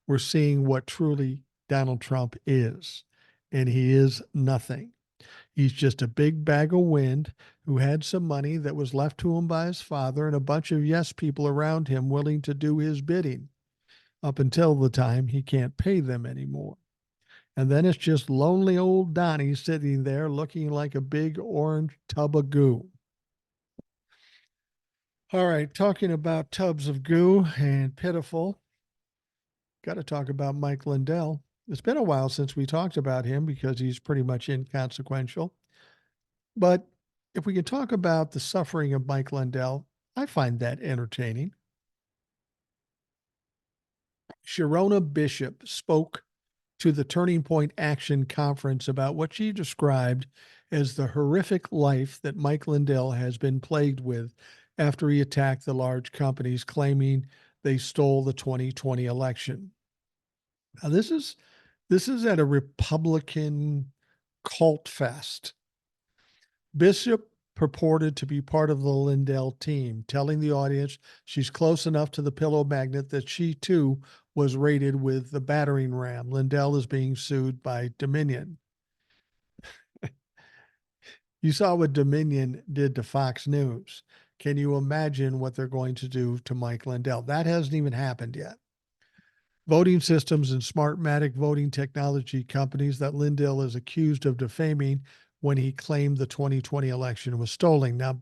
we're seeing what truly Donald Trump is, and he is nothing. He's just a big bag of wind who had some money that was left to him by his father and a bunch of yes people around him willing to do his bidding, up until the time he can't pay them anymore. And then it's just lonely old Donnie sitting there looking like a big orange tub of goo. All right, talking about tubs of goo and pitiful, got to talk about Mike Lindell. It's been a while since we talked about him because he's pretty much inconsequential. But if we can talk about the suffering of Mike Lindell, I find that entertaining. Sharona Bishop spoke to the Turning Point Action Conference about what she described as the horrific life that Mike Lindell has been plagued with after he attacked the large companies claiming they stole the 2020 election. Now, this is at a Republican cult fest. Bishop purported to be part of the Lindell team, telling the audience she's close enough to the pillow magnet that she too was raided with the battering ram. Lindell is being sued by Dominion. You saw what Dominion did to Fox News. Can you imagine what they're going to do to Mike Lindell? That hasn't even happened yet. Voting systems and Smartmatic voting technology companies that Lindell is accused of defaming when he claimed the 2020 election was stolen. Now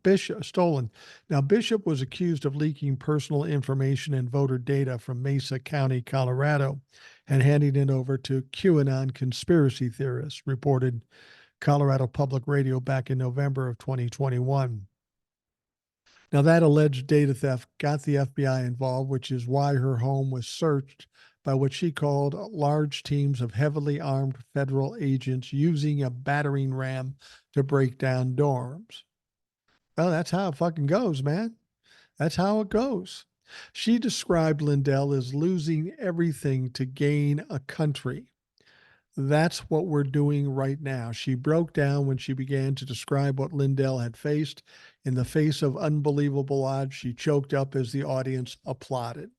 Bishop was accused of leaking personal information and voter data from Mesa County, Colorado, and handing it over to QAnon conspiracy theorists, reported Colorado Public Radio back in November of 2021. Now, that alleged data theft got the FBI involved, which is why her home was searched by what she called large teams of heavily armed federal agents using a battering ram to break down dorms. Well, that's how it fucking goes, man. That's how it goes. She described Lindell as losing everything to gain a country. That's what we're doing right now. She broke down when she began to describe what Lindell had faced. In the face of unbelievable odds, she choked up as the audience applauded.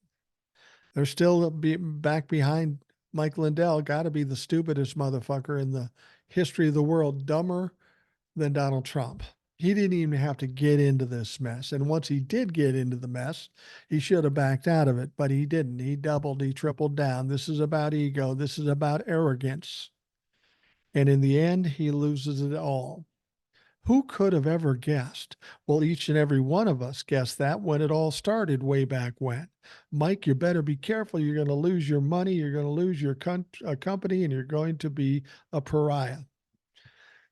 They're still back behind Mike Lindell. Got to be the stupidest motherfucker in the history of the world, dumber than Donald Trump. He didn't even have to get into this mess. And once he did get into the mess, he should have backed out of it, but he didn't. He doubled, he tripled down. This is about ego. This is about arrogance. And in the end, he loses it all. Who could have ever guessed? Well, each and every one of us guessed that when it all started way back when. Mike, you better be careful. You're going to lose your money. You're going to lose your company, and you're going to be a pariah.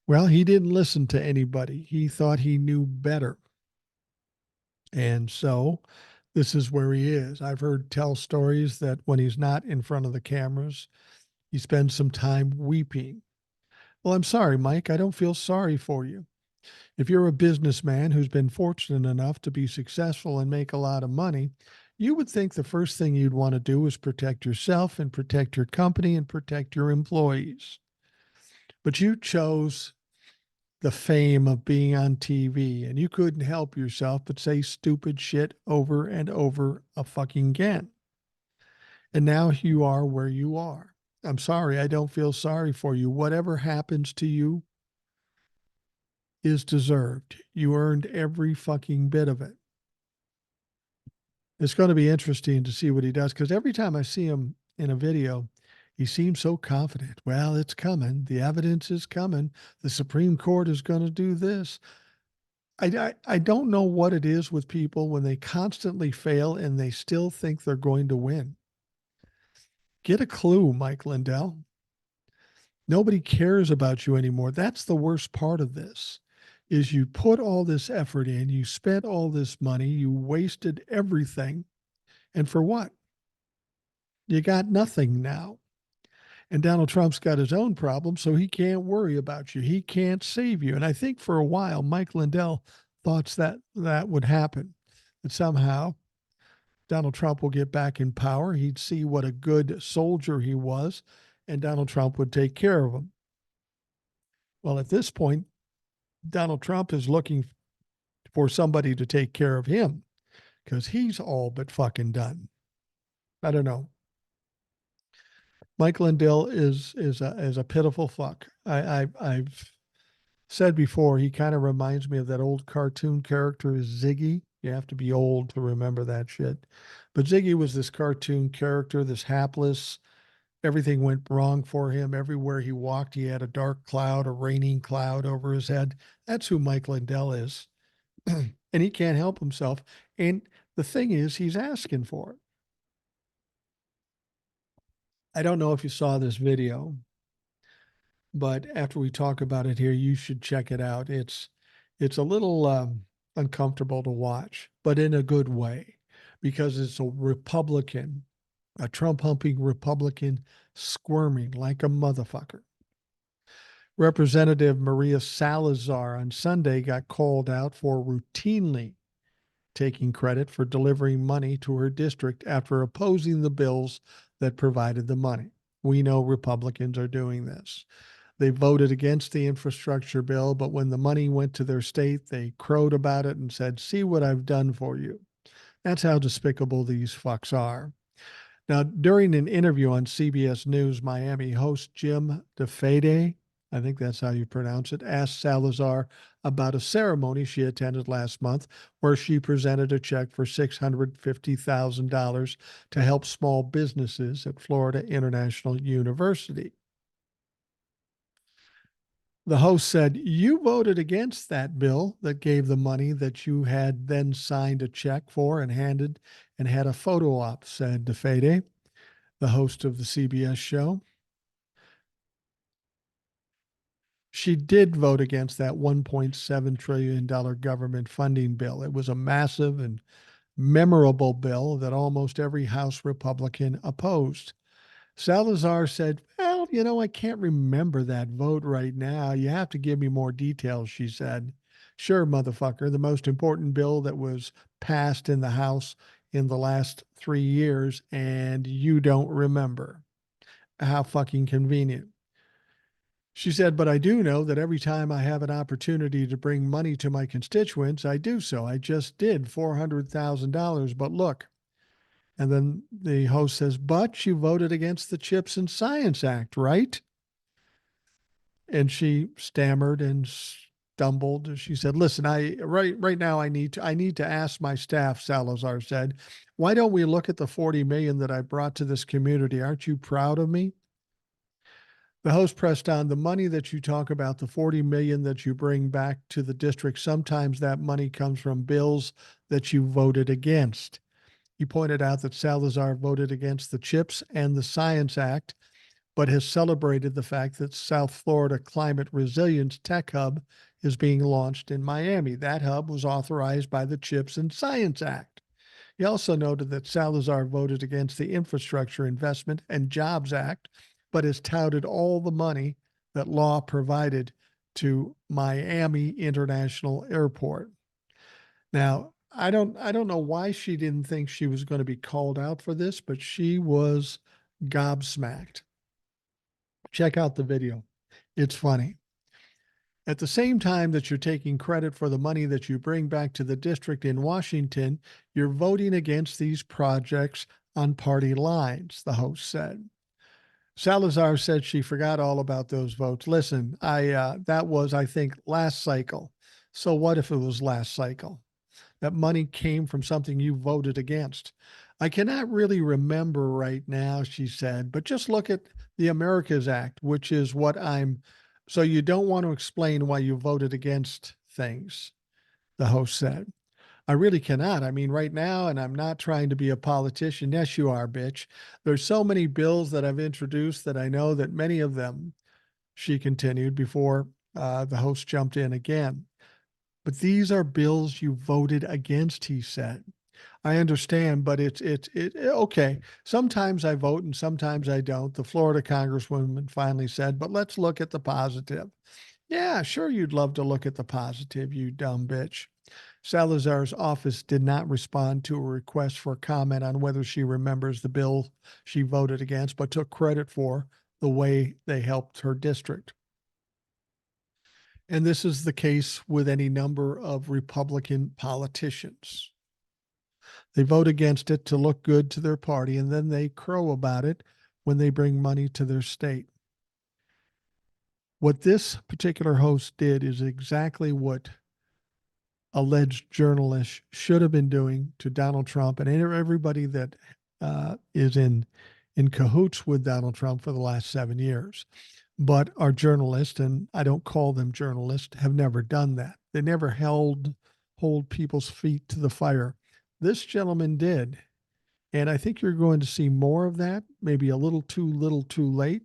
Well, he didn't listen to anybody. He thought he knew better. And so this is where he is. I've heard tell stories that when he's not in front of the cameras, he spends some time weeping. Well, I'm sorry, Mike. I don't feel sorry for you. If you're a businessman who's been fortunate enough to be successful and make a lot of money, you would think the first thing you'd want to do is protect yourself and protect your company and protect your employees. But you chose the fame of being on TV, and you couldn't help yourself but say stupid shit over and over a fucking again. And now you are where you are. I'm sorry, I don't feel sorry for you. Whatever happens to you is deserved. You earned every fucking bit of it. It's going to be interesting to see what he does, because every time I see him in a video, he seems so confident. Well, it's coming. The evidence is coming. The Supreme Court is going to do this. I don't know what it is with people when they constantly fail and they still think they're going to win. Get a clue, Mike Lindell. Nobody cares about you anymore. That's the worst part of this, is you put all this effort in, you spent all this money, you wasted everything. And for what? You got nothing now. And Donald Trump's got his own problems, so he can't worry about you. He can't save you. And I think for a while, Mike Lindell thought that would happen, that somehow Donald Trump will get back in power. He'd see what a good soldier he was, and Donald Trump would take care of him. Well, at this point, Donald Trump is looking for somebody to take care of him because he's all but fucking done. I don't know. Mike Lindell is a pitiful fuck. I've said before, he kind of reminds me of that old cartoon character Ziggy. You have to be old to remember that shit. But Ziggy was this cartoon character, this hapless. Everything went wrong for him. Everywhere he walked, he had a dark cloud, a raining cloud over his head. That's who Mike Lindell is. And he can't help himself. And the thing is, he's asking for it. I don't know if you saw this video, but after we talk about it here, you should check it out. It's a little uncomfortable to watch, but in a good way, because it's a Republican A Trump-humping Republican squirming like a motherfucker. Representative Maria Salazar on Sunday got called out for routinely taking credit for delivering money to her district after opposing the bills that provided the money. We know Republicans are doing this. They voted against the infrastructure bill, but when the money went to their state, they crowed about it and said, "See what I've done for you." That's how despicable these fucks are. Now, during an interview on CBS News, Miami host Jim DeFede, I think that's how you pronounce it, asked Salazar about a ceremony she attended last month where she presented a check for $650,000 to help small businesses at Florida International University. The host said, "You voted against that bill that gave the money that you had then signed a check for and handed and had a photo op," said DeFede, the host of the CBS show. She did vote against that $1.7 trillion government funding bill. It was a massive and memorable bill that almost every House Republican opposed. Salazar said, "Well, I can't remember that vote right now. You have to give me more details," she said. "Sure, motherfucker, the most important bill that was passed in the House in the last 3 years, and you don't remember. How fucking convenient." She said, "But I do know that every time I have an opportunity to bring money to my constituents, I do so. I just did $400,000, but look." And then the host says, "But you voted against the Chips and Science Act, right?" And she stammered and stumbled. She said, "Listen, right now I need to ask my staff," Salazar said. "Why don't we look at the 40 million that I brought to this community? Aren't you proud of me?" The host pressed on, "The money that you talk about, the 40 million that you bring back to the district, sometimes that money comes from bills that you voted against." He pointed out that Salazar voted against the CHIPS and the Science Act, but has celebrated the fact that South Florida Climate Resilience Tech Hub is being launched in Miami. That hub was authorized by the CHIPS and Science Act. He also noted that Salazar voted against the Infrastructure Investment and Jobs Act, but has touted all the money that law provided to Miami International Airport. Now, I don't know why she didn't think she was going to be called out for this, but she was gobsmacked. Check out the video. It's funny. At the same time that you're taking credit for the money that you bring back to the district in Washington, you're voting against these projects on party lines, the host said. Salazar said she forgot all about those votes. "Listen, that was, I think, last cycle. So what if it was last cycle? That money came from something you voted against." "I cannot really remember right now," she said, "but just look at the Americas Act, which is what I'm." "So you don't want to explain why you voted against things," the host said. "I really cannot. I mean, right now, and I'm not trying to be a politician." "Yes, you are, bitch. There's so many bills that I've introduced that I know that many of them," she continued before the host jumped in again. "But these are bills you voted against," he said. "I understand, but okay. Sometimes I vote and sometimes I don't," the Florida Congresswoman finally said, "but let's look at the positive." "Yeah, sure, you'd love to look at the positive, you dumb bitch." Salazar's office did not respond to a request for comment on whether she remembers the bill she voted against, but took credit for the way they helped her district. And this is the case with any number of Republican politicians. They vote against it to look good to their party, and then they crow about it when they bring money to their state. What this particular host did is exactly what alleged journalists should have been doing to Donald Trump and everybody that is in cahoots with Donald Trump for the last 7 years. But our journalists, and I don't call them journalists, have never done that. They never hold people's feet to the fire. This gentleman did. And I think you're going to see more of that, maybe a little too late,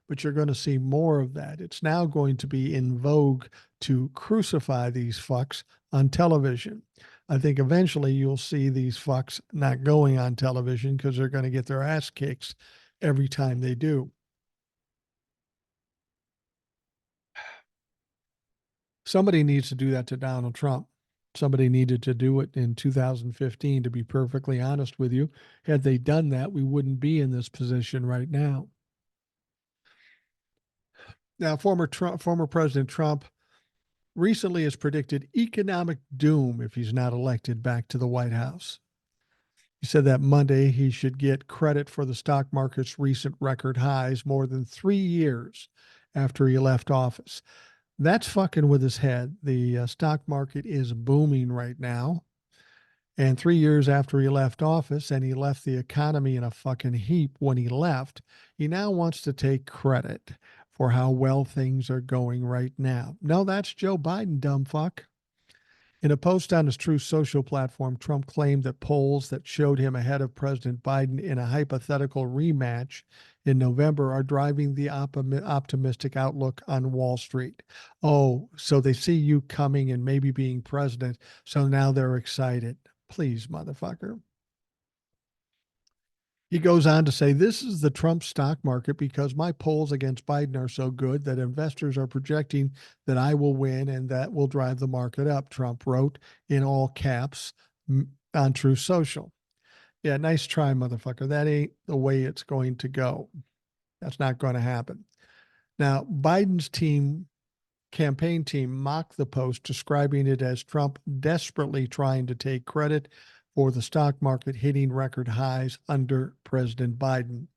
but you're going to see more of that. It's now going to be in vogue to crucify these fucks on television. I think eventually you'll see these fucks not going on television because they're going to get their ass kicked every time they do. Somebody needs to do that to Donald Trump. Somebody needed to do it in 2015, to be perfectly honest with you. Had they done that, we wouldn't be in this position right now. Now, former President Trump recently has predicted economic doom if he's not elected back to the White House. He said that Monday he should get credit for the stock market's recent record highs more than 3 years after he left office. That's fucking with his head. The stock market is booming right now. And 3 years after he left office, and he left the economy in a fucking heap when he left, he now wants to take credit for how well things are going right now. No, that's Joe Biden, dumb fuck. In a post on his Truth Social platform, Trump claimed that polls that showed him ahead of President Biden in a hypothetical rematch in November are driving the optimistic outlook on Wall Street. Oh, so they see you coming and maybe being president, so now they're excited. Please, motherfucker. He goes on to say, this is the Trump stock market because my polls against Biden are so good that investors are projecting that I will win and that will drive the market up, Trump wrote in all caps on Truth Social. Yeah, nice try, motherfucker. That ain't the way it's going to go. That's not going to happen. Now, Biden's campaign team mocked the post, describing it as Trump desperately trying to take credit for the stock market hitting record highs under President Biden.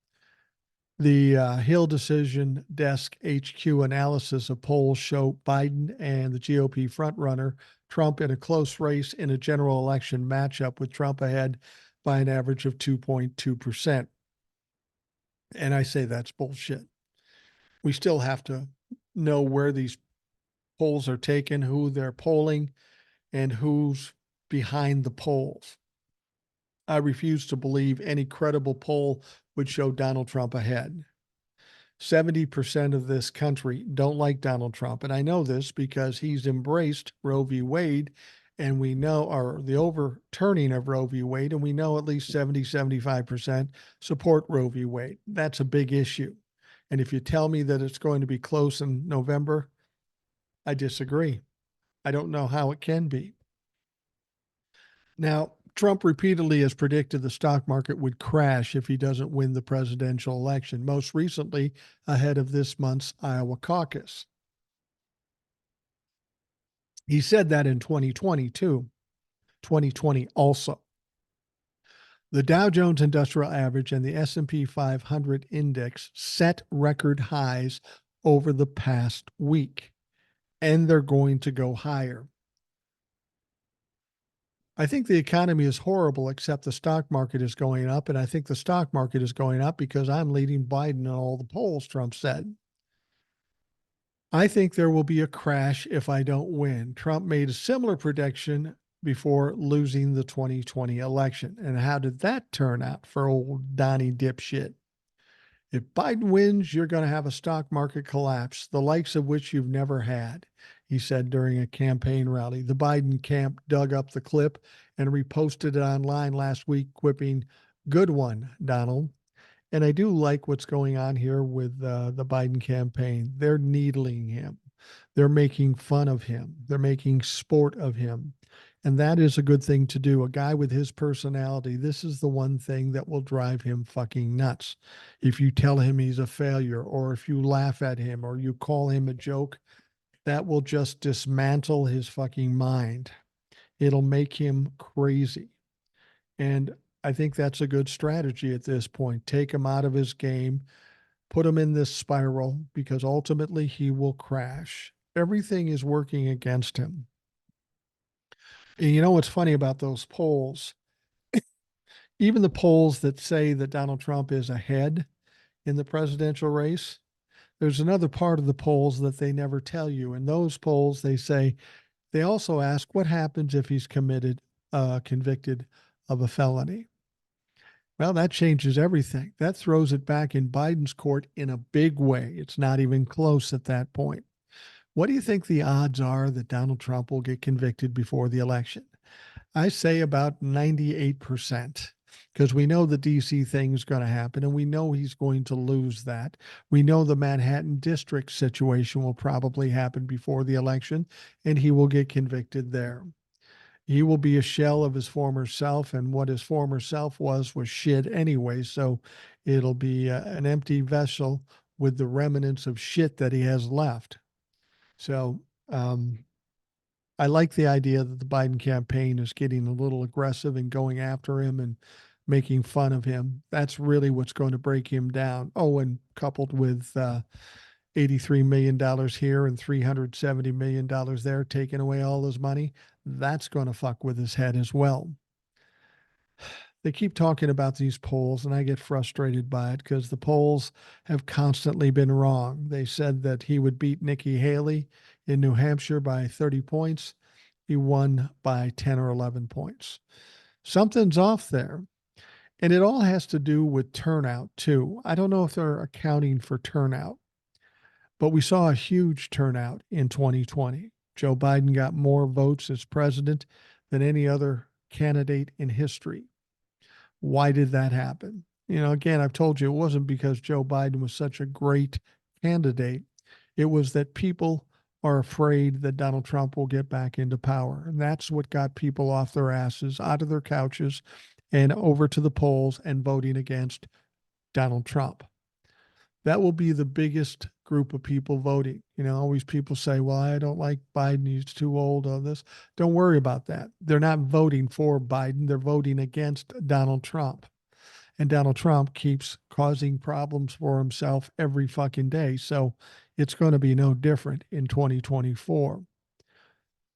The Hill Decision Desk HQ analysis of polls show Biden and the GOP frontrunner Trump in a close race in a general election matchup, with Trump ahead by an average of 2.2%. And I say that's bullshit. We still have to know where these polls are taken, who they're polling, and who's behind the polls. I refuse to believe any credible poll would show Donald Trump ahead. 70% of this country don't like Donald Trump. And I know this because he's embraced Roe v. Wade, and we know, or the overturning of Roe v. Wade, and we know at least 75% support Roe v. Wade. That's a big issue. And if you tell me that it's going to be close in November, I disagree. I don't know how it can be. Now, Trump repeatedly has predicted the stock market would crash if he doesn't win the presidential election, most recently ahead of this month's Iowa caucus. He said that in 2020 too, 2020 also. The Dow Jones Industrial Average and the S&P 500 index set record highs over the past week, and they're going to go higher. I think the economy is horrible, except the stock market is going up. And I think the stock market is going up because I'm leading Biden in all the polls, Trump said. I think there will be a crash if I don't win. Trump made a similar prediction before losing the 2020 election. And how did that turn out for old Donnie dipshit? If Biden wins, you're going to have a stock market collapse, the likes of which you've never had, he said during a campaign rally. The Biden camp dug up the clip and reposted it online last week, quipping, "Good one, Donald." And I do like what's going on here with the Biden campaign. They're needling him. They're making fun of him. They're making sport of him. And that is a good thing to do. A guy with his personality, this is the one thing that will drive him fucking nuts. If you tell him he's a failure, or if you laugh at him, or you call him a joke, that will just dismantle his fucking mind. It'll make him crazy. And I think that's a good strategy at this point. Take him out of his game, put him in this spiral, because ultimately he will crash. Everything is working against him. And you know what's funny about those polls? Even the polls that say that Donald Trump is ahead in the presidential race, there's another part of the polls that they never tell you. In those polls, they also ask what happens if he's convicted of a felony. Well, that changes everything. That throws it back in Biden's court in a big way. It's not even close at that point. What do you think the odds are that Donald Trump will get convicted before the election? I say about 98%, because we know the DC thing is going to happen and we know he's going to lose that. We know the Manhattan district situation will probably happen before the election and he will get convicted there. He will be a shell of his former self, and what his former self was shit anyway. So it'll be an empty vessel with the remnants of shit that he has left. So I like the idea that the Biden campaign is getting a little aggressive and going after him and making fun of him. That's really what's going to break him down. Oh, and coupled with $83 million here and $370 million there, taking away all his money, that's going to fuck with his head as well. They keep talking about these polls, and I get frustrated by it because the polls have constantly been wrong. They said that he would beat Nikki Haley in New Hampshire by 30 points. He won by 10 or 11 points. Something's off there. And it all has to do with turnout, too. I don't know if they're accounting for turnout, but we saw a huge turnout in 2020. Joe Biden got more votes as president than any other candidate in history. Why did that happen? You know, again, I've told you it wasn't because Joe Biden was such a great candidate. It was that people are afraid that Donald Trump will get back into power. And that's what got people off their asses, out of their couches, and over to the polls and voting against Donald Trump. That will be the biggest group of people voting. You know, always people say, well, I don't like Biden. He's too old on this. Don't worry about that. They're not voting for Biden. They're voting against Donald Trump. And Donald Trump keeps causing problems for himself every fucking day. So it's going to be no different in 2024.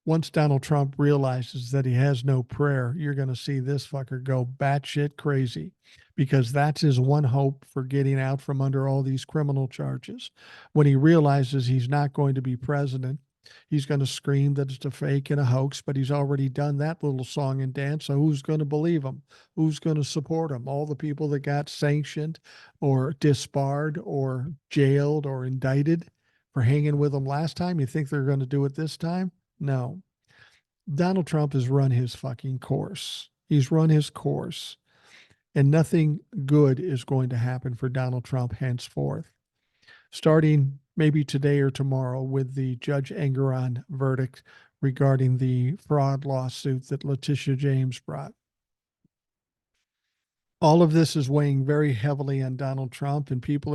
Once Donald Trump realizes that he has no prayer, you're going to see this fucker go batshit crazy, because that's his one hope for getting out from under all these criminal charges. When he realizes he's not going to be president, he's going to scream that it's a fake and a hoax, but he's already done that little song and dance. So who's going to believe him? Who's going to support him? All the people that got sanctioned or disbarred or jailed or indicted for hanging with him last time, you think they're going to do it this time? No. Donald Trump has run his fucking course. He's run his course, and nothing good is going to happen for Donald Trump henceforth. Starting maybe today or tomorrow with the Judge Engeron verdict regarding the fraud lawsuit that Letitia James brought. All of this is weighing very heavily on Donald Trump, and people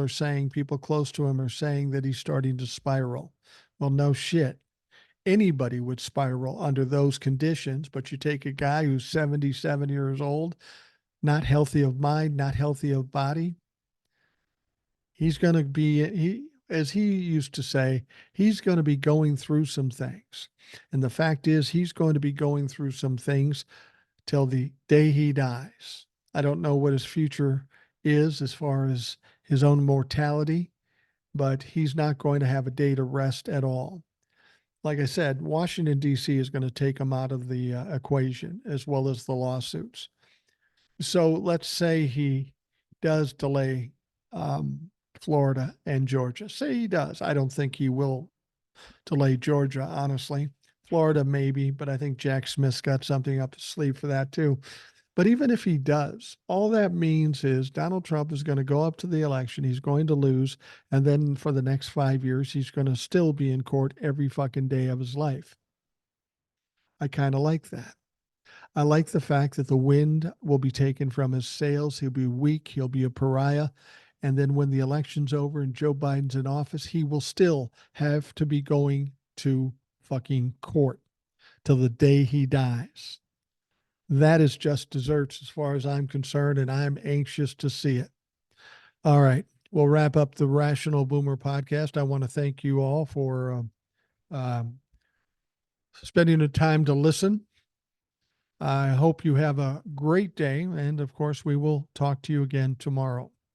close to him are saying that he's starting to spiral. Well, no shit. Anybody would spiral under those conditions, but you take a guy who's 77 years old, not healthy of mind, not healthy of body. He's going to be, as he used to say, he's going to be going through some things. And the fact is, he's going to be going through some things till the day he dies. I don't know what his future is as far as his own mortality, but he's not going to have a day to rest at all. Like I said, Washington, D.C. is going to take him out of the equation, as well as the lawsuits. So let's say he does delay Florida and Georgia. Say he does. I don't think he will delay Georgia, honestly. Florida, maybe, but I think Jack Smith's got something up his sleeve for that, too. But even if he does, all that means is Donald Trump is going to go up to the election. He's going to lose. And then for the next 5 years, he's going to still be in court every fucking day of his life. I kind of like that. I like the fact that the wind will be taken from his sails. He'll be weak. He'll be a pariah. And then when the election's over and Joe Biden's in office, he will still have to be going to fucking court till the day he dies. That is just desserts as far as I'm concerned, and I'm anxious to see it. All right. We'll wrap up the Rational Boomer podcast. I want to thank you all for spending the time to listen. I hope you have a great day. And of course, we will talk to you again tomorrow.